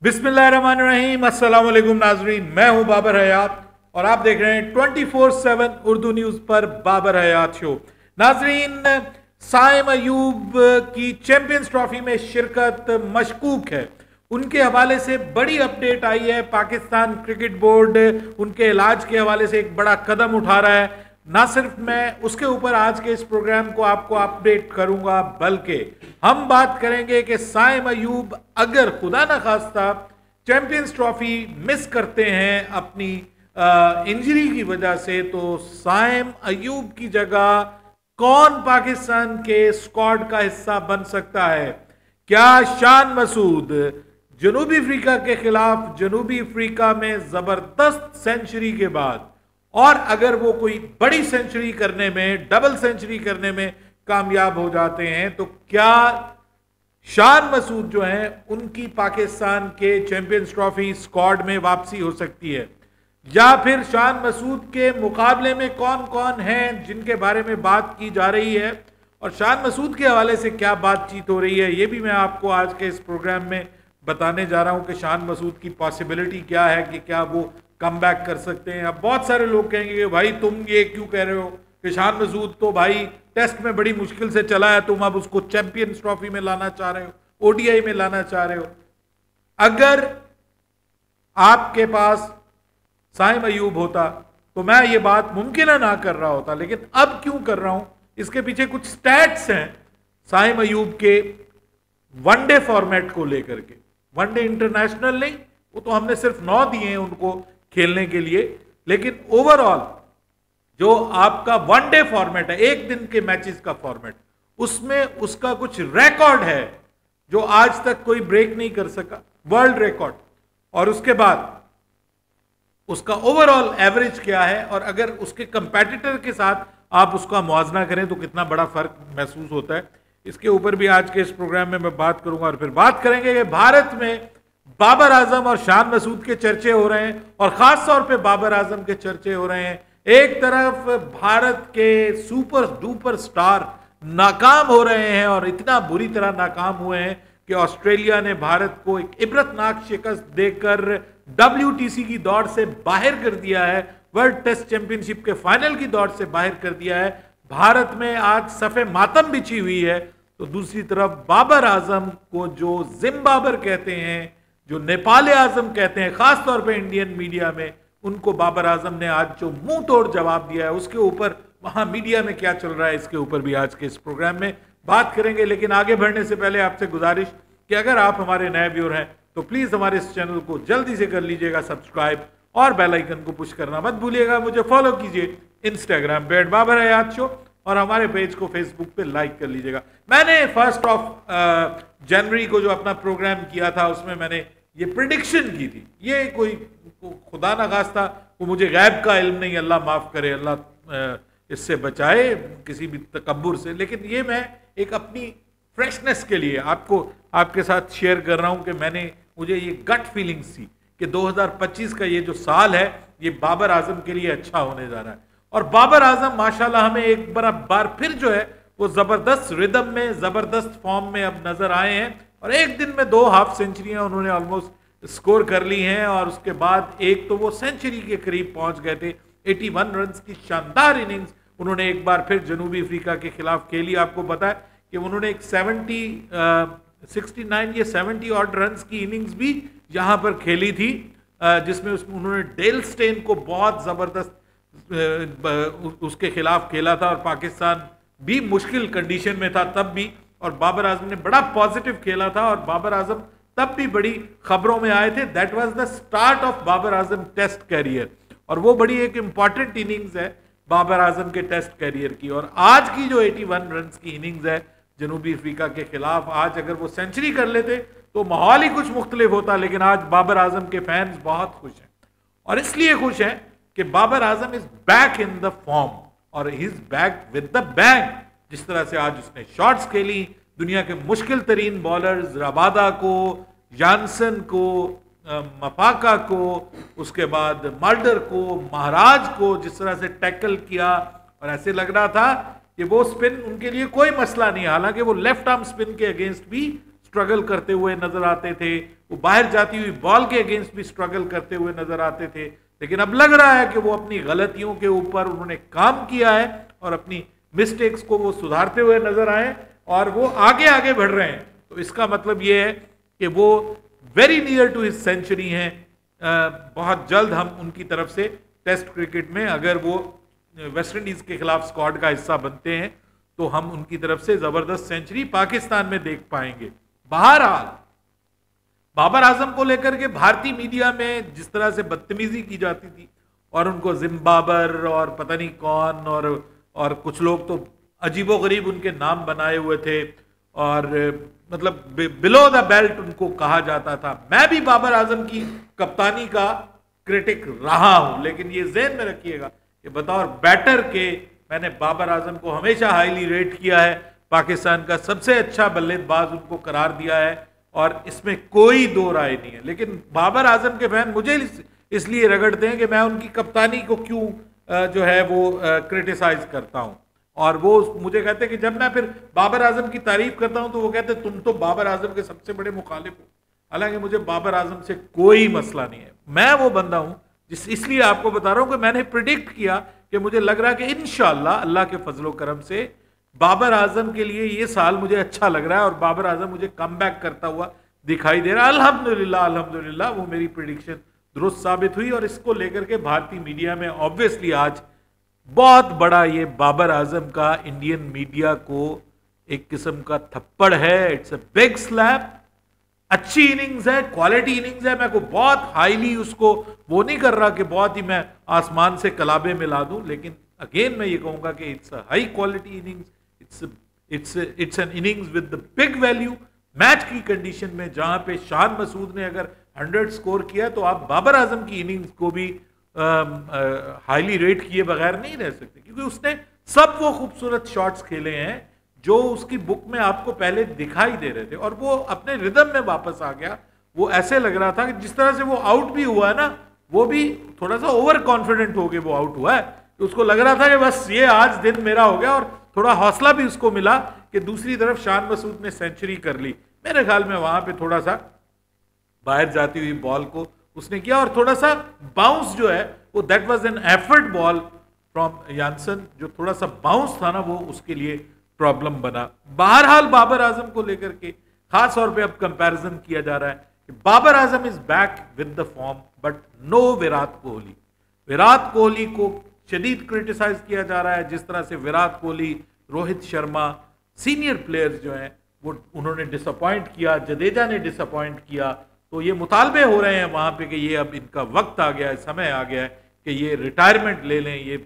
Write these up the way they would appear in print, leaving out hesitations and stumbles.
बिस्मिल्लाहिर्रहमानिर्रहीम, अस्सलाम वालेकुम नाजरीन। मैं हूं बाबर हयात और आप देख रहे हैं 24/7 उर्दू न्यूज पर बाबर हयात शो। नाजरीन, साइम अयूब की चैंपियंस ट्रॉफी में शिरकत मशकूक है। उनके हवाले से बड़ी अपडेट आई है। पाकिस्तान क्रिकेट बोर्ड उनके इलाज के हवाले से एक बड़ा कदम उठा रहा है। ना सिर्फ मैं उसके ऊपर आज के इस प्रोग्राम को आपको अपडेट करूंगा, बल्कि हम बात करेंगे कि साइम अयूब अगर खुदा न खास्ता चैंपियंस ट्रॉफी मिस करते हैं अपनी इंजरी की वजह से, तो साइम अयूब की जगह कौन पाकिस्तान के स्क्वाड का हिस्सा बन सकता है। क्या शान मसूद जनूबी अफ्रीका के खिलाफ जनूबी अफ्रीका में जबरदस्त सेंचुरी के बाद, और अगर वो कोई बड़ी सेंचुरी करने में, डबल सेंचुरी करने में कामयाब हो जाते हैं, तो क्या शान मसूद जो हैं उनकी पाकिस्तान के चैंपियंस ट्रॉफी स्क्वाड में वापसी हो सकती है, या फिर शान मसूद के मुकाबले में कौन कौन हैं जिनके बारे में बात की जा रही है, और शान मसूद के हवाले से क्या बातचीत हो रही है, ये भी मैं आपको आज के इस प्रोग्राम में बताने जा रहा हूं कि शान मसूद की पॉसिबिलिटी क्या है कि क्या वो कम बैक कर सकते हैं। अब बहुत सारे लोग कहेंगे कि भाई तुम ये क्यों कह रहे हो कि शान मसूद तो भाई टेस्ट में बड़ी मुश्किल से चला है, तुम अब उसको चैंपियंस ट्रॉफी में लाना चाह रहे हो, ओडीआई में लाना चाह रहे हो। अगर आपके पास साइम अयूब होता तो मैं ये बात मुमकिन ना कर रहा होता, लेकिन अब क्यों कर रहा हूं, इसके पीछे कुछ स्टैट्स हैं साइम अयूब के वनडे फॉर्मेट को लेकर के। वनडे इंटरनेशनल नहीं, वो तो हमने सिर्फ 9 दिए हैं उनको खेलने के लिए, लेकिन ओवरऑल जो आपका वनडे फॉर्मेट है, एक दिन के मैचेस का फॉर्मेट, उसमें उसका कुछ रिकॉर्ड है जो आज तक कोई ब्रेक नहीं कर सका, वर्ल्ड रिकॉर्ड। और उसके बाद उसका ओवरऑल एवरेज क्या है, और अगर उसके कंपेटिटर के साथ आप उसका मुआवजा करें तो कितना बड़ा फर्क महसूस होता है, इसके ऊपर भी आज के इस प्रोग्राम में मैं बात करूंगा। और फिर बात करेंगे कि भारत में बाबर आजम और शान मसूद के चर्चे हो रहे हैं, और खास तौर पे बाबर आजम के चर्चे हो रहे हैं। एक तरफ भारत के सुपर डुपर स्टार नाकाम हो रहे हैं, और इतना बुरी तरह नाकाम हुए हैं कि ऑस्ट्रेलिया ने भारत को एक इबरतनाक शिकस्त देकर WTC की दौड़ से बाहर कर दिया है, वर्ल्ड टेस्ट चैंपियनशिप के फाइनल की दौड़ से बाहर कर दिया है। भारत में आज सफ़े मातम बिछी हुई है। तो दूसरी तरफ बाबर आजम को जो जिम्बाबर कहते हैं, जो नेपाल आजम कहते हैं, खास तौर पे इंडियन मीडिया में, उनको बाबर आजम ने आज जो मुंह तोड़ जवाब दिया है, उसके ऊपर वहां मीडिया में क्या चल रहा है, इसके ऊपर भी आज के इस प्रोग्राम में बात करेंगे। लेकिन आगे बढ़ने से पहले आपसे गुजारिश कि अगर आप हमारे नए व्यूअर हैं तो प्लीज हमारे इस चैनल को जल्दी से कर लीजिएगा सब्सक्राइब, और बेल आइकन को पुश करना मत भूलिएगा। मुझे फॉलो कीजिए इंस्टाग्राम पे @बाबर हयात शो, और हमारे पेज को फेसबुक पे लाइक कर लीजिएगा। मैंने 1 जनवरी को जो अपना प्रोग्राम किया था, उसमें मैंने ये प्रिडिक्शन की थी। ये कोई खुदा ना खास्ता वो मुझे गैब का इल्म नहीं, अल्लाह माफ करे, अल्लाह इससे बचाए किसी भी तकब्बुर से, लेकिन ये मैं एक अपनी फ्रेशनेस के लिए आपको आपके साथ शेयर कर रहा हूं कि मुझे ये गट फीलिंग्स थी कि 2025 का ये जो साल है, ये बाबर आजम के लिए अच्छा होने जा रहा है। और बाबर आजम माशाल्लाह हमें एक बार फिर जो है वो जबरदस्त रिदम में, जबरदस्त फॉर्म में अब नजर आए हैं, और एक दिन में 2 हाफ सेंचुरियां उन्होंने ऑलमोस्ट स्कोर कर ली हैं। और उसके बाद एक तो वो सेंचुरी के करीब पहुंच गए थे, 81 रन की शानदार इनिंग्स उन्होंने एक बार फिर जनूबी अफ्रीका के खिलाफ खेली। आपको पता है कि उन्होंने एक 69 या 70 ऑड रन की इनिंग्स भी यहां पर खेली थी, जिसमें उन्होंने डेल स्टेन को बहुत जबरदस्त उसके खिलाफ खेला था, और पाकिस्तान भी मुश्किल कंडीशन में था तब भी, और बाबर आजम ने बड़ा पॉजिटिव खेला था, और बाबर आजम तब भी बड़ी खबरों में आए थे। That was the start of Babar Azam test career, और वो बड़ी एक इंपॉर्टेंट इनिंग्स है बाबर आजम के टेस्ट कैरियर की। और आज की जो 81 रन की इनिंग्स है जनूबी अफ्रीका के खिलाफ, आज अगर वो सेंचुरी कर लेते तो माहौल ही कुछ मुख्तलिफ होता। लेकिन आज बाबर आजम के फैंस बहुत खुश हैं, और इसलिए खुश हैं कि Babar Azam is back in the form, और he is back with the bang. जिस तरह से आज उसने शॉट्स खेली, दुनिया के मुश्किल तरीन बॉलर्स रबादा को, जानसन को, मफाका को, उसके बाद मल्डर को, महाराज को जिस तरह से टैकल किया, और ऐसे लग रहा था कि वो स्पिन उनके लिए कोई मसला नहीं है। हालांकि वो लेफ्ट आर्म स्पिन के अगेंस्ट भी स्ट्रगल करते हुए नजर आते थे, वो बाहर जाती हुई बॉल के अगेंस्ट भी स्ट्रगल करते हुए नजर आते थे, लेकिन अब लग रहा है कि वो अपनी गलतियों के ऊपर उन्होंने काम किया है और अपनी मिस्टेक्स को वो सुधारते हुए नजर आए और वो आगे आगे बढ़ रहे हैं। तो इसका मतलब ये है कि वो very near to his century हैं। बहुत जल्द हम उनकी तरफ से टेस्ट क्रिकेट में, अगर वो वेस्ट इंडीज के खिलाफ स्क्वाड का हिस्सा बनते हैं, तो हम उनकी तरफ से जबरदस्त सेंचुरी पाकिस्तान में देख पाएंगे। बहरहाल बाबर आजम को लेकर के भारतीय मीडिया में जिस तरह से बदतमीजी की जाती थी और उनको जिम्बाबर और पता नहीं कौन और कुछ लोग तो अजीबोगरीब उनके नाम बनाए हुए थे और मतलब बिलो द बेल्ट उनको कहा जाता था। मैं भी बाबर आजम की कप्तानी का क्रिटिक रहा हूं, लेकिन ये ज़हन में रखिएगा कि बतौर बैटर के मैंने बाबर आजम को हमेशा हाईली रेट किया है, पाकिस्तान का सबसे अच्छा बल्लेबाज उनको करार दिया है और इसमें कोई दो राय नहीं है। लेकिन बाबर आजम के फैन मुझे इसलिए रगड़ते हैं कि मैं उनकी कप्तानी को क्यों जो है वो क्रिटिसाइज करता हूं, और वो मुझे कहते हैं कि जब मैं फिर बाबर आजम की तारीफ करता हूं तो वो कहते हैं तुम तो बाबर आजम के सबसे बड़े मुखालिफ हो। हालांकि मुझे बाबर आजम से कोई मसला नहीं है, मैं वो बंदा हूं इसलिए आपको बता रहा हूं कि मैंने प्रिडिक्ट किया कि मुझे लग रहा है कि इंशाअल्लाह अल्लाह के फजलो करम से बाबर आजम के लिए ये साल मुझे अच्छा लग रहा है और बाबर आजम मुझे कम बैक करता हुआ दिखाई दे रहा है। अल्हम्दुलिल्लाह अल्हम्दुलिल्लाह वो मेरी प्रिडिक्शन दुरुस्त साबित हुई और इसको लेकर के भारतीय मीडिया में ऑब्वियसली आज बहुत बड़ा ये बाबर आजम का इंडियन मीडिया को एक किस्म का थप्पड़ है। It's a big slab. अच्छी इनिंग्स है, क्वालिटी इनिंग्स है, मैं को बहुत हाईली उसको वो नहीं कर रहा कि बहुत ही मैं आसमान से कलाबे मिला दूं, लेकिन अगेन मैं ये कहूंगा कि it's a high quality innings, it's an innings with the big value. Match की कंडीशन में जहां पे शान मसूद ने अगर 100 स्कोर किया तो आप बाबर आजम की इनिंग्स को भी हाईली रेट किए बगैर नहीं रह सकते, क्योंकि उसने सब वो खूबसूरत शॉट्स खेले हैं जो उसकी बुक में आपको पहले दिखाई दे रहे थे और वो अपने रिदम में वापस आ गया। वो ऐसे लग रहा था कि जिस तरह से वो आउट भी हुआ है ना, वो भी थोड़ा सा ओवर कॉन्फिडेंट होके वो आउट हुआ है, तो उसको लग रहा था कि बस ये आज दिन मेरा हो गया, और थोड़ा हौसला भी उसको मिला कि दूसरी तरफ शान मसूद ने सेंचुरी कर ली। मेरे ख्याल में वहां पे थोड़ा सा बाहर जाती हुई बॉल को उसने किया और थोड़ा सा बाउंस जो है वो that was an effort ball from Janssen, जो थोड़ा सा बाउंस था ना वो उसके लिए प्रॉब्लम बना। बहरहाल बाबर आजम को लेकर के खास तौर पे अब कंपैरिजन किया जा रहा है कि Babar Azam is back with the form but no Virat Kohli. Virat Kohli को शदीद क्रिटिसाइज किया जा रहा है, जिस तरह से विराट कोहली, रोहित शर्मा, सीनियर प्लेयर्स जो हैं वो उन्होंने डिसअपॉइंट किया, जडेजा ने डिसअपॉइंट किया, तो ये मुतालबे हो रहे हैं वहां पे कि ये अब इनका वक्त आ गया है, समय आ गया है कि ये रिटायरमेंट ले लें, ये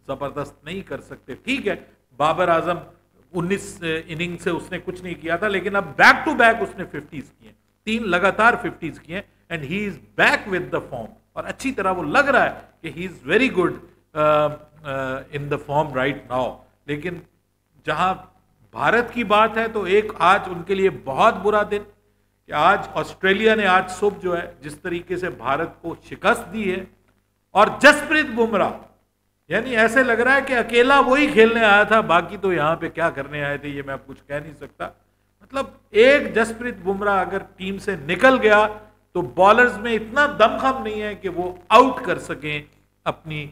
जबरदस्त नहीं कर सकते। ठीक है, बाबर आजम 19 इनिंग से उसने कुछ नहीं किया था, लेकिन अब बैक टू बैक उसने 50s किए, 3 लगातार 50s किए and he is back with the form, और अच्छी तरह वो लग रहा है कि he is very good in the form right now. लेकिन जहां भारत की बात है तो एक आज उनके लिए बहुत बुरा दिन कि आज ऑस्ट्रेलिया ने आज सुबह जो है जिस तरीके से भारत को शिकस्त दी है, और जसप्रीत बुमराह, यानी ऐसे लग रहा है कि अकेला वही खेलने आया था, बाकी तो यहां पे क्या करने आए थे ये मैं अब कुछ कह नहीं सकता। मतलब एक जसप्रीत बुमराह अगर टीम से निकल गया तो बॉलर्स में इतना दमखम नहीं है कि वो आउट कर सकें अपनी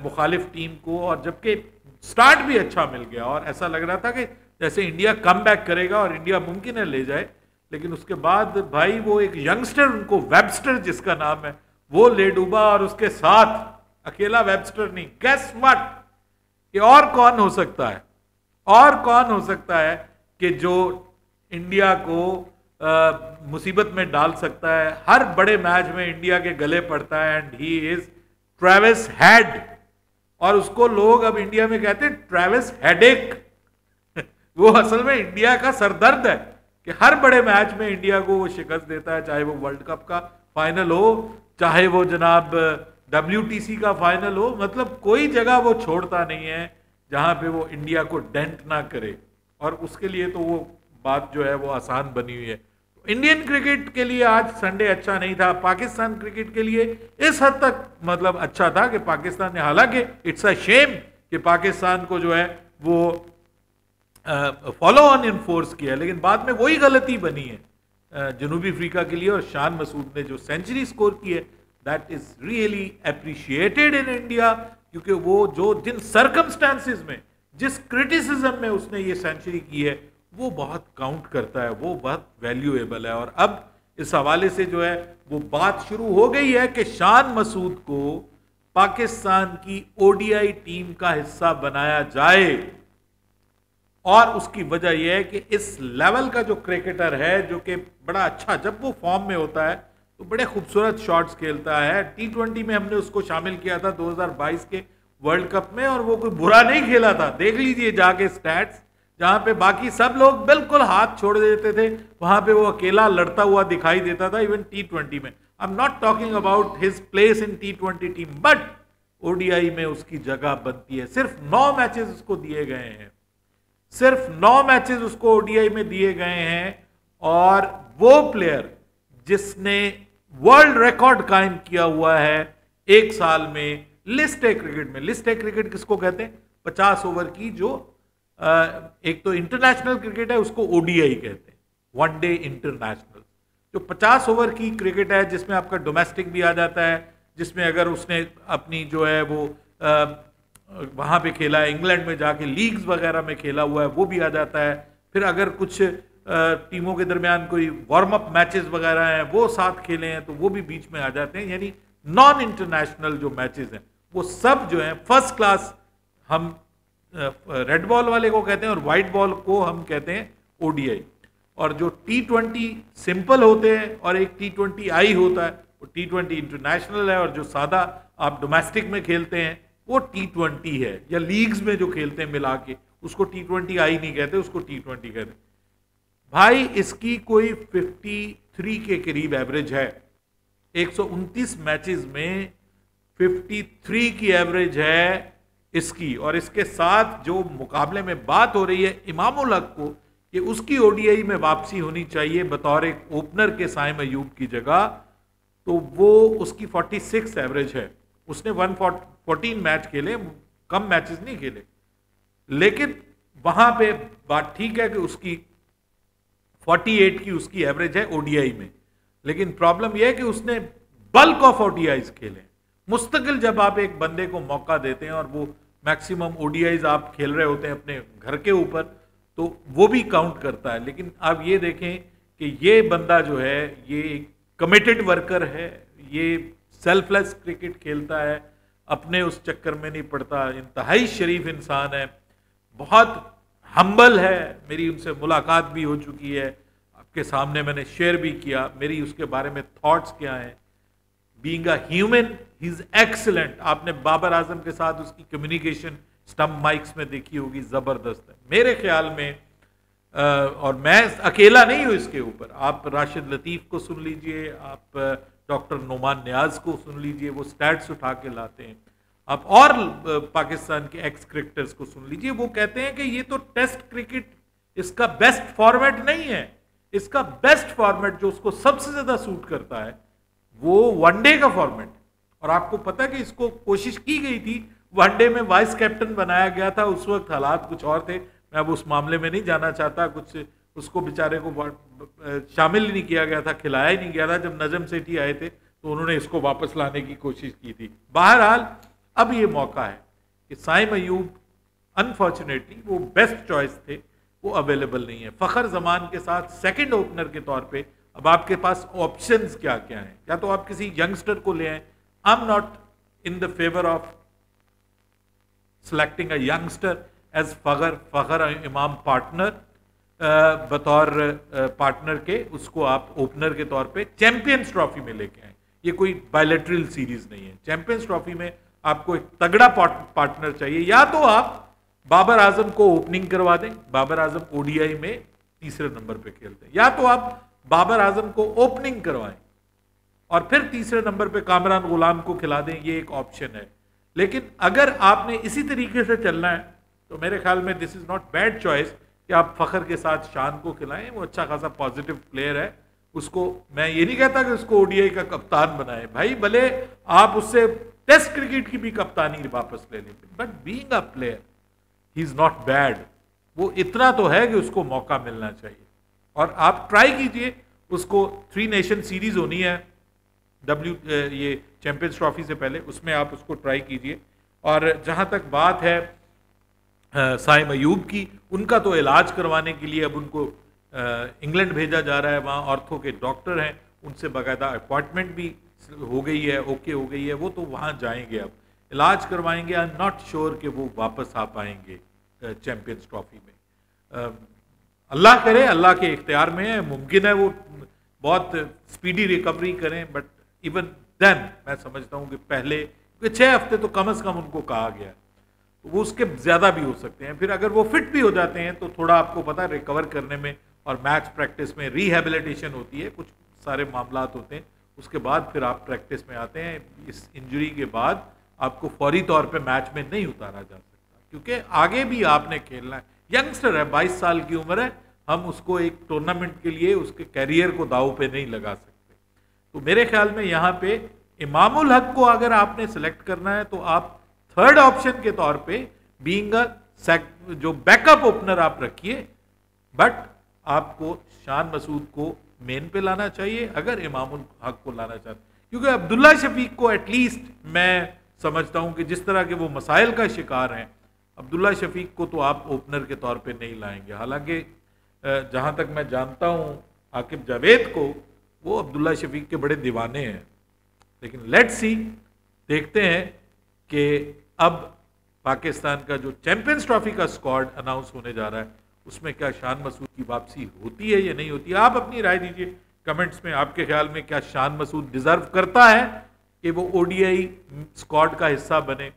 मुखालिफ टीम को, और जबकि स्टार्ट भी अच्छा मिल गया और ऐसा लग रहा था कि जैसे इंडिया कम बैक करेगा और इंडिया मुमकिन है ले जाए, लेकिन उसके बाद भाई वो एक यंगस्टर, उनको वेबस्टर जिसका नाम है, वो ले डूबा, और उसके साथ अकेला वेबस्टर नहीं, गेस व्हाट, कि और कौन हो सकता है, और कौन हो सकता है कि जो इंडिया को मुसीबत में डाल सकता है, हर बड़े मैच में इंडिया के गले पड़ता है, and he is Travis head, और उसको लोग अब इंडिया में कहते हैं ट्रेविस हेडेक। वो असल में इंडिया का सरदर्द है कि हर बड़े मैच में इंडिया को वो शिकस्त देता है, चाहे वो वर्ल्ड कप का फाइनल हो, चाहे वो जनाब WTC का फाइनल हो, मतलब कोई जगह वो छोड़ता नहीं है जहां पे वो इंडिया को डेंट ना करे, और उसके लिए तो वो बात जो है वो आसान बनी हुई है। इंडियन क्रिकेट के लिए आज संडे अच्छा नहीं था, पाकिस्तान क्रिकेट के लिए इस हद तक मतलब अच्छा था कि पाकिस्तान ने, हालांकि इट्स अ शेम कि पाकिस्तान को जो है वो फॉलो ऑन इनफोर्स किया, लेकिन बाद में वही गलती बनी है जनूबी अफ्रीका के लिए, और शान मसूद ने जो सेंचुरी स्कोर की है that is really appreciated in India, क्योंकि वो जो जिन सर्कमस्टांसिस में, जिस क्रिटिसिज्म में उसने ये सेंचुरी की है, वो बहुत काउंट करता है, वो बहुत वैल्यूएबल है। और अब इस हवाले से जो है वो बात शुरू हो गई है कि शान मसूद को पाकिस्तान की ओडीआई टीम का हिस्सा बनाया जाए। और उसकी वजह यह है कि इस लेवल का जो क्रिकेटर है, जो कि बड़ा अच्छा, जब वो फॉर्म में होता है तो बड़े खूबसूरत शॉट्स खेलता है। T20 में हमने उसको शामिल किया था 2022 के वर्ल्ड कप में, और वो कोई बुरा नहीं खेला था। देख लीजिए जाके स्टैट्स, जहां पे बाकी सब लोग बिल्कुल हाथ छोड़ देते थे, वहां पे वो अकेला लड़ता हुआ दिखाई देता था, इवन T20 में। आई am not talking about his place in T20 team, but ODI में उसकी जगह बनती है। सिर्फ 9 मैचेस उसको दिए गए हैं, सिर्फ 9 मैचेस उसको ओडीआई में दिए गए हैं, और वो प्लेयर जिसने वर्ल्ड रिकॉर्ड कायम किया हुआ है एक साल में लिस्ट ए क्रिकेट में। लिस्ट ए क्रिकेट किसको कहते हैं? 50 ओवर की जो एक तो इंटरनेशनल क्रिकेट है उसको ओडीआई कहते हैं, वनडे इंटरनेशनल। जो 50 ओवर की क्रिकेट है जिसमें आपका डोमेस्टिक भी आ जाता है, जिसमें अगर उसने अपनी जो है वो वहां पे खेला है, इंग्लैंड में जाके लीग्स वगैरह में खेला हुआ है, वो भी आ जाता है। फिर अगर कुछ टीमों के दरमियान कोई वार्म अप मैचेस वगैरह हैं वो साथ खेले हैं तो वो भी बीच में आ जाते हैं। यानी नॉन इंटरनेशनल जो मैचेस हैं वो सब जो हैं फर्स्ट क्लास हम रेड बॉल वाले को कहते हैं, और वाइट बॉल को हम कहते हैं ओडीआई। और जो T20 सिंपल होते हैं और एक T20I होता है, वो T20 इंटरनेशनल है, और जो सादा आप डोमेस्टिक में खेलते हैं वो T20 है, या लीग्स में जो खेलते हैं मिला के उसको T20I नहीं कहते, उसको T20 कहते हैं। भाई इसकी कोई 53 के करीब एवरेज है, 129 मैचेस में 53 की एवरेज है इसकी। और इसके साथ जो मुकाबले में बात हो रही है इमाम उल हक को कि उसकी ओडीआई में वापसी होनी चाहिए बतौर एक ओपनर के साइम अयूब की जगह, तो वो उसकी 46 एवरेज है। उसने 114 मैच खेले, कम मैचेस नहीं खेले, लेकिन वहां पे बात ठीक है कि उसकी 48 की उसकी एवरेज है ओडीआई में। लेकिन प्रॉब्लम यह है कि उसने बल्क ऑफ ओडीआईज खेले। मुस्तकिल जब आप एक बंदे को मौका देते हैं और वो मैक्सिमम ओडीआईज आप खेल रहे होते हैं अपने घर के ऊपर, तो वो भी काउंट करता है। लेकिन आप ये देखें कि ये बंदा जो है ये कमिटेड वर्कर है, ये सेल्फलेस क्रिकेट खेलता है, अपने उस चक्कर में नहीं पड़ता, इंतहाई शरीफ इंसान है, बहुत हम्बल है। मेरी उनसे मुलाकात भी हो चुकी है, आपके सामने मैंने शेयर भी किया मेरी उसके बारे में थॉट्स क्या हैं। Being a human he is excellent. आपने बाबर आजम के साथ उसकी कम्युनिकेशन स्टंप माइक्स में देखी होगी, जबरदस्त है मेरे ख्याल में। और मैं अकेला नहीं हूं इसके ऊपर, आप राशिद लतीफ को सुन लीजिए, आप डॉक्टर नोमान नियाज को सुन लीजिए, वो स्टैट्स उठा के लाते हैं। आप और पाकिस्तान के एक्स क्रिकेटर्स को सुन लीजिए, वो कहते हैं कि ये तो टेस्ट क्रिकेट इसका बेस्ट फॉर्मेट नहीं है, इसका बेस्ट फॉर्मेट जो उसको सबसे ज्यादा सूट करता है वो वनडे का फॉर्मेट। और आपको पता है कि इसको कोशिश की गई थी, वनडे में वाइस कैप्टन बनाया गया था, उस वक्त हालात कुछ और थे, मैं अब उस मामले में नहीं जाना चाहता। कुछ उसको बेचारे को शामिल ही नहीं किया गया था, खिलाया ही नहीं गया था। जब नजम सेठी आए थे तो उन्होंने इसको वापस लाने की कोशिश की थी। बहरहाल अब ये मौका है कि साइम अयूब, अनफॉर्चुनेटली वो बेस्ट चॉइस थे, वो अवेलेबल नहीं है। फखर जमान के साथ सेकंड ओपनर के तौर पे अब आपके पास ऑप्शंस क्या क्या हैं? या तो आप किसी यंगस्टर को ले आए। I am not in the favour of selecting a youngster as Fakhar Imam partner, बतौर पार्टनर के उसको आप ओपनर के तौर पे चैंपियंस ट्रॉफी में लेके आए। ये कोई बायलैटरल सीरीज नहीं है। चैंपियंस ट्रॉफी में आपको एक तगड़ा पार्टनर चाहिए। या तो आप बाबर आजम को ओपनिंग करवा दें, बाबर आजम ओडीआई में तीसरे नंबर पे खेलते हैं, या तो आप बाबर आजम को ओपनिंग करवाएं और फिर तीसरे नंबर पे कामरान गुलाम को खिला दें, ये एक ऑप्शन है। लेकिन अगर आपने इसी तरीके से चलना है तो मेरे ख्याल में this is not bad choice कि आप फखर के साथ शान को खिलाएं। वो अच्छा खासा पॉजिटिव प्लेयर है, उसको मैं ये नहीं कहता कि उसको ओडीआई का कप्तान बनाए भाई, भले आप उससे टेस्ट क्रिकेट की भी कप्तानी वापस ले लें, but being a player he is not bad. वो इतना तो है कि उसको मौका मिलना चाहिए और आप ट्राई कीजिए उसको 3 नेशन सीरीज होनी है ये चैंपियंस ट्रॉफी से पहले, उसमें आप उसको ट्राई कीजिए। और जहां तक बात है साइम अयूब की, उनका तो इलाज करवाने के लिए अब उनको इंग्लैंड भेजा जा रहा है। वहाँ ऑर्थो के डॉक्टर हैं, उनसे बाकायदा अपॉइंटमेंट भी हो गई है, ओके हो गई है, वो तो वहाँ जाएंगे, अब इलाज करवाएंगे। आई एम नॉट श्योर कि वो वापस आ पाएंगे चैंपियंस ट्रॉफी में। अल्लाह करे, अल्लाह के इख्तियार में है, मुमकिन है वो बहुत स्पीडी रिकवरी करें, बट इवन देन मैं समझता हूँ कि पहले 6 हफ्ते तो कम से कम उनको कहा गया है, वो उसके ज़्यादा भी हो सकते हैं। फिर अगर वो फिट भी हो जाते हैं तो थोड़ा आपको पता है रिकवर करने में और मैच प्रैक्टिस में रिहेबिलिटेशन होती है, कुछ सारे मामलात होते हैं, उसके बाद फिर आप प्रैक्टिस में आते हैं। इस इंजरी के बाद आपको फौरी तौर पे मैच में नहीं उतारा जा सकता, क्योंकि आगे भी आपने खेलना है। यंगस्टर है, 22 साल की उम्र है, हम उसको एक टूर्नामेंट के लिए उसके कैरियर को दाव पे नहीं लगा सकते। तो मेरे ख्याल में यहाँ पे इमामुल हक को अगर आपने सेलेक्ट करना है तो आप थर्ड ऑप्शन के तौर पे बीइंग जो बैकअप ओपनर आप रखिए, बट आपको शान मसूद को मेन पे लाना चाहिए अगर इमामुल हक को लाना चाहते, क्योंकि अब्दुल्ला शफीक को एटलीस्ट मैं समझता हूं कि जिस तरह के वो मसाइल का शिकार हैं, अब्दुल्ला शफीक को तो आप ओपनर के तौर पे नहीं लाएंगे। हालांकि जहां तक मैं जानता हूं आकिब जावेद को, वो अब्दुल्ला शफीक के बड़े दीवाने हैं, लेकिन लेट्स सी, देखते हैं कि अब पाकिस्तान का जो चैंपियंस ट्रॉफी का स्क्वाड अनाउंस होने जा रहा है, उसमें क्या शान मसूद की वापसी होती है या नहीं होती है। आप अपनी राय दीजिए कमेंट्स में, आपके ख्याल में क्या शान मसूद डिजर्व करता है कि वो ओडीआई स्क्वाड का हिस्सा बने,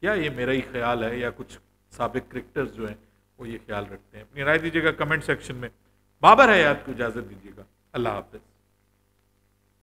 या ये मेरा ही ख्याल है, या कुछ साबिक क्रिकेटर्स जो हैं वो ये ख्याल रखते हैं। अपनी राय दीजिएगा कमेंट सेक्शन में। बाबर हयात को इजाजत दीजिएगा। अल्लाह हाफिज।